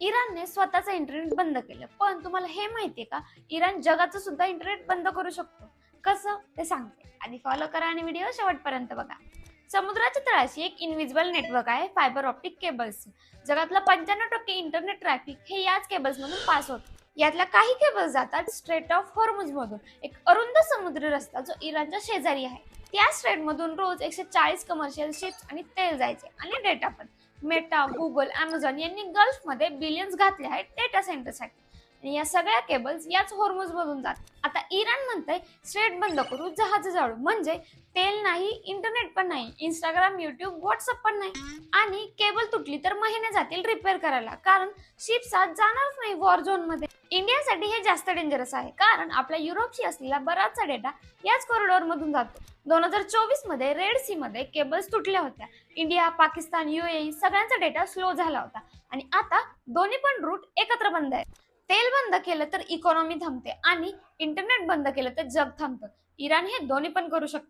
इराणने स्वतःचं इंटरनेट बंद केलं, पण तुम्हाला हे माहितीये का, इराण जगाचं सुद्धा इंटरनेट बंद करू शकतो. कसं ते सांगते. आधी फॉलो करा आणि व्हिडिओ शेवटपर्यंत बघा. समुद्राच्या तळाशी एक इनव्हिजिबल नेटवर्क आहे, फायबर ऑप्टिक केबल्स. जगातला 95% इंटरनेट ट्रॅफिक हे याच केबल्स मधून पास होतं. यातल्या काही केबल्स जातात स्ट्रेट ऑफ हॉर्मुझ मधून, एक अरुंद समुद्री रस्ता जो इराणच्या शेजारी आहे. त्या स्ट्रेट मधून रोज 140 कमर्शियल शिप्स आणि तेल जायचे आणि डेटा पण. मेटा, गुगल, अमेझॉन यांनी गल्फमध्ये बिलियन्स घातले आहेत डेटा सेंटरसाठी. आणि या सगळ्या केबल्स याच हॉर्मुझ मधून जातात. आता इराण म्हणतंय स्ट्रेट बंद करू, जहाज जाळू, म्हणजे तेल नाही, इंटरनेट पण नाही, इंस्टाग्राम, युट्यूब, व्हॉट्सअप पण नाही. आणि केबल तुटली तर महिने जातील रिपेअर करायला, कारण शिप्स आज जाणारच नाही वॉर झोन मध्ये. इंडियासाठी हे जास्त डेंजरस आहे, कारण आपल्या युरोपशी असलेला बराचसा डेटा याच कॉरिडॉर मधून जातो. 2024 मध्ये रेड सी मध्ये केबल्स तुटल्या होत्या. इंडिया, पाकिस्तान, UAE सगळ्यांचा डेटा स्लो झाला होता आणि आता दोन्ही पण रूट एकत्र बंद आहेत. तेल बंद केलं तर इकॉनॉमी थांबते आणि इंटरनेट बंद केलं तर जग थांबतं. इराण हे दोन्ही पण करू शकतं.